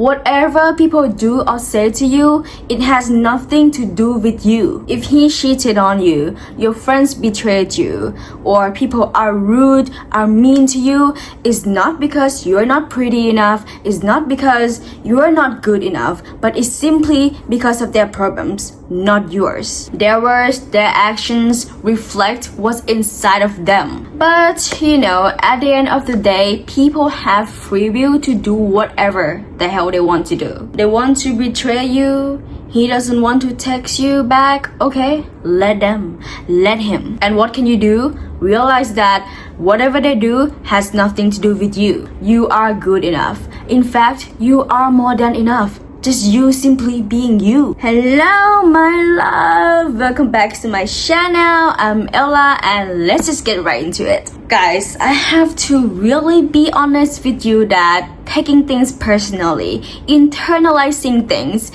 Whatever people do or say to you, it has nothing to do with you. If he cheated on you, your friends betrayed you, or people are rude, are mean to you, it's not because you're not pretty enough, it's not because you're not good enough, but it's simply because of their problems, not yours. Their words, their actions reflect what's inside of them. But, at the end of the day, people have free will to do whatever the hell they want to do. They want to betray you. He doesn't want to text you back. Okay, let them. Let him. And what can you do? Realize that whatever they do has nothing to do with you. You are good enough. In fact, you are more than enough. Just you simply being you. Hello, my love. Welcome back to my channel. I'm Ella and let's just get right into it. Guys, I have to really be honest with you that taking things personally, internalizing things,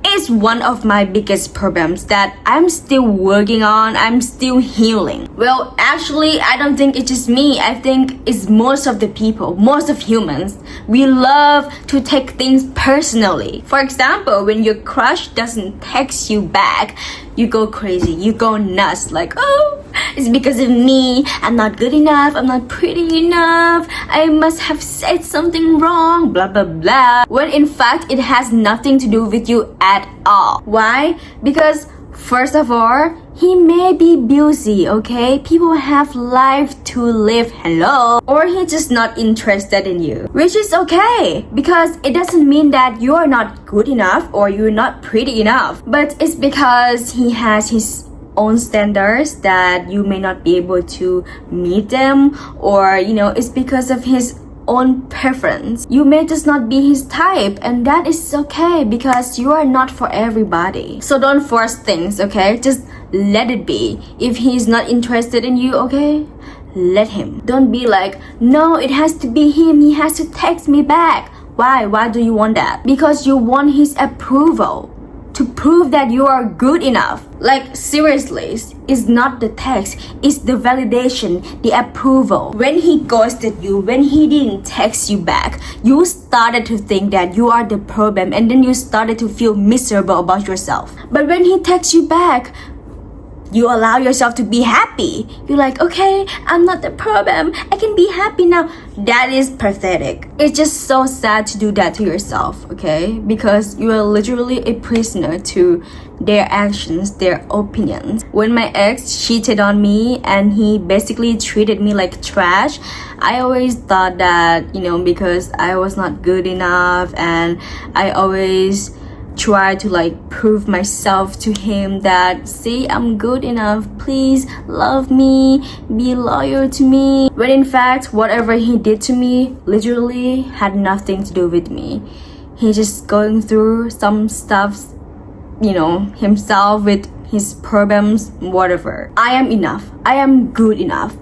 is one of my biggest problems that I'm still working on, I'm still healing. Well, actually, I don't think it's just me. I think it's most of the people, most of humans. We love to take things personally. For example, when your crush doesn't text you back, you go crazy, you go nuts, like, oh, it's because of me, I'm not good enough, I'm not pretty enough, I must have said something wrong, blah blah blah, when in fact it has nothing to do with you at all. Why? Because first of all, he may be busy, okay? People have life to live, hello? Or he's just not interested in you, which is okay, because it doesn't mean that you are not good enough or you're not pretty enough, but it's because he has his own standards that you may not be able to meet them, or it's because of his own preference. You may just not be his type, and that is okay because you are not for everybody. So don't force things, okay? Just let it be. If he's not interested in you, okay, let him. Don't be like, no, it has to be him, he has to text me back. Why do you want that? Because you want his approval, to prove that you are good enough. Like, seriously, it's not the text, it's the validation, the approval. When he ghosted you, when he didn't text you back, you started to think that you are the problem, and then you started to feel miserable about yourself. But when he texts you back, you allow yourself to be happy. You're like, okay, I'm not the problem, I can be happy now. That is pathetic. It's just so sad to do that to yourself, okay? Because you are literally a prisoner to their actions, their opinions. When my ex cheated on me and he basically treated me like trash, I always thought that, because I was not good enough, and I always try to prove myself to him that, see, I'm good enough, please love me, be loyal to me, when in fact whatever he did to me literally had nothing to do with me. He's just going through some stuff, himself, with his problems, whatever. I am enough, I am good enough.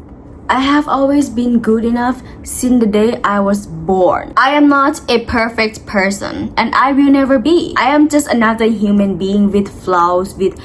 I have always been good enough since the day I was born. I am not a perfect person, and I will never be. I am just another human being with flaws, with,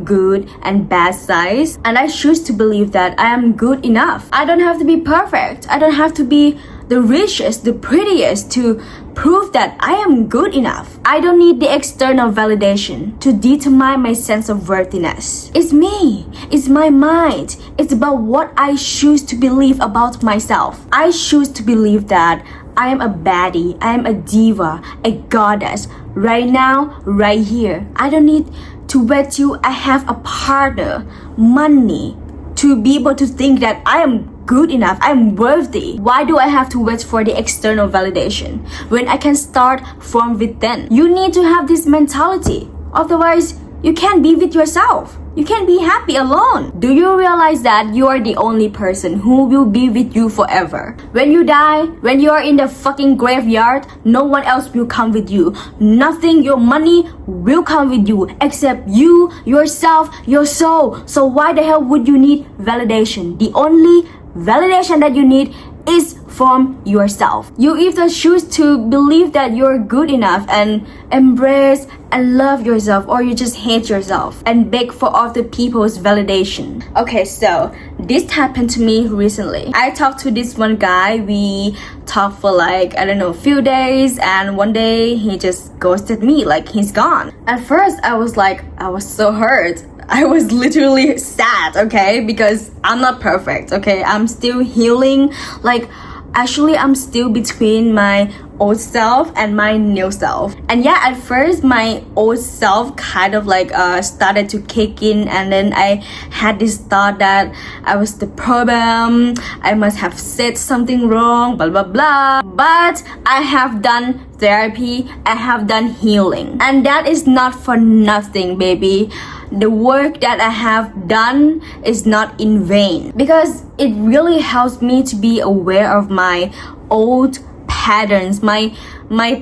good and bad sides. And I choose to believe that I am good enough. I don't have to be perfect. I don't have to be the richest, the prettiest to prove that I am good enough. I don't need the external validation to determine my sense of worthiness. It's me. It's my mind. It's about what I choose to believe about myself. I choose to believe that I am a baddie, I am a diva, a goddess, right now, right here. I don't need to wait till I have a partner, money, to be able to think that I am good enough, I'm worthy. Why do I have to wait for the external validation when I can start from within? You need to have this mentality. Otherwise, you can't be with yourself. You can't be happy alone. Do you realize that you are the only person who will be with you forever? When you die, when you are in the fucking graveyard, no one else will come with you. Nothing, your money will come with you except you, yourself, your soul. So why the hell would you need validation? The only validation that you need is from yourself. You either choose to believe that you're good enough and embrace and love yourself, or you just hate yourself and beg for other people's validation. Okay, so this happened to me recently. I talked to this one guy. We talked for like, I don't know, a few days, and one day he just ghosted me, like he's gone. At first I was so hurt. I was literally sad, okay, because I'm not perfect, okay, I'm still healing. Like, actually I'm still between my old self and my new self. And yeah, at first my old self kind of like started to kick in, and then I had this thought that I was the problem, I must have said something wrong, blah blah blah. But I have done therapy, I have done healing, and that is not for nothing, baby. The work that I have done is not in vain, because it really helps me to be aware of my old patterns, my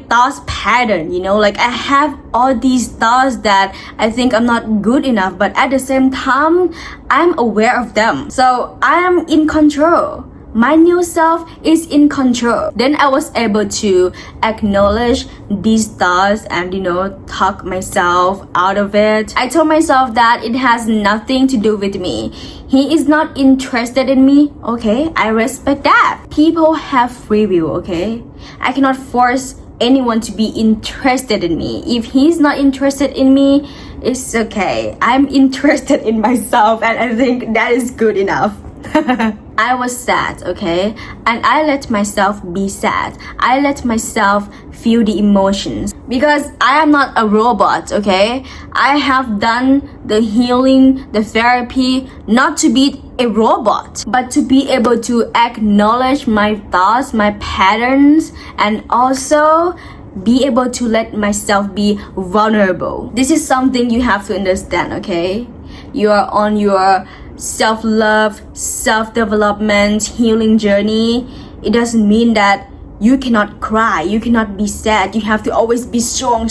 thoughts pattern, you know, like I have all these thoughts that I think I'm not good enough, but at the same time I'm aware of them, so I am in control. My new self is in control. Then I was able to acknowledge these thoughts and, you know, talk myself out of it. I told myself that it has nothing to do with me. He is not interested in me. Okay, I respect that. People have free will, okay? I cannot force anyone to be interested in me. If he's not interested in me, it's okay. I'm interested in myself, and I think that is good enough. I was sad, okay? And I let myself be sad. I let myself feel the emotions, because I am not a robot, okay? I have done the healing, the therapy, not to be a robot, but to be able to acknowledge my thoughts, my patterns, and also be able to let myself be vulnerable. This is something you have to understand, okay? You are on your self-love, self-development, healing journey. It doesn't mean that you cannot cry, you cannot be sad, you have to always be strong.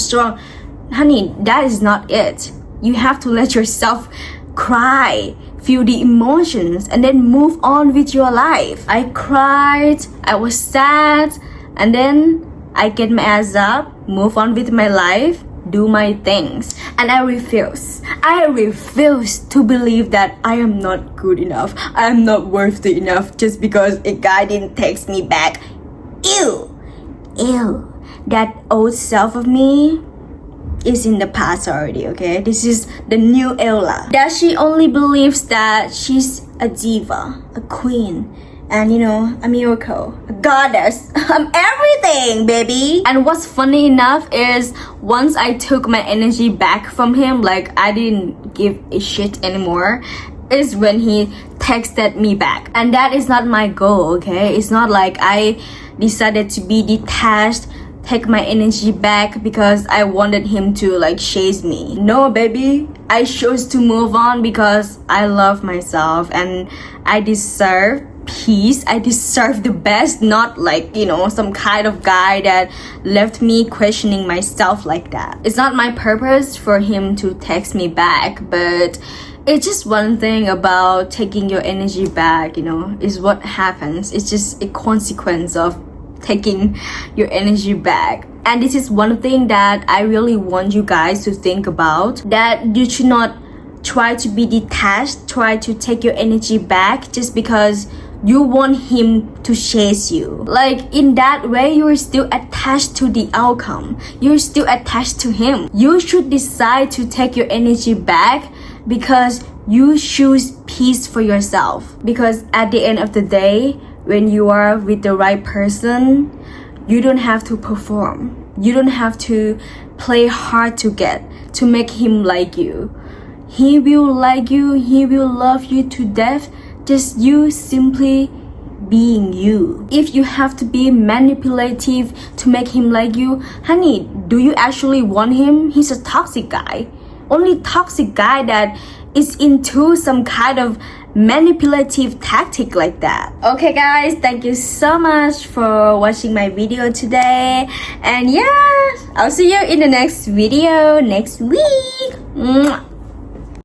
Honey, that is not it. You have to let yourself cry, feel the emotions, and then move on with your life. I cried, I was sad, and then I get my ass up, move on with my life, do my things. And I refuse to believe that I am not good enough, I am not worthy enough just because a guy didn't text me back. Ew, that old self of me is in the past already, okay? This is the new Ella, that she only believes that she's a diva, a queen, and you know, a miracle, a goddess. I'm everything, baby. And what's funny enough is once I took my energy back from him, like I didn't give a shit anymore, is when he texted me back. And that is not my goal, okay? It's not like I decided to be detached, take my energy back because I wanted him to like chase me. No, baby, I chose to move on because I love myself and I deserve peace. I deserve the best, not like, you know, some kind of guy that left me questioning myself like that. It's not my purpose for him to text me back, but it's just one thing about taking your energy back, you know, is what happens. It's just a consequence of taking your energy back. And this is one thing that I really want you guys to think about, that you should not try to be detached, try to take your energy back just because you want him to chase you. Like in that way, you're still attached to the outcome, you're still attached to him. You should decide to take your energy back because you choose peace for yourself. Because at the end of the day, when you are with the right person, you don't have to perform, you don't have to play hard to make him like you. He will like you, he will love you to death, just you simply being you. If you have to be manipulative to make him like you, honey, do you actually want him? He's a toxic guy. Only toxic guy that is into some kind of manipulative tactic like that. Okay guys, thank you so much for watching my video today, and yeah, I'll see you in the next video next week. Mwah.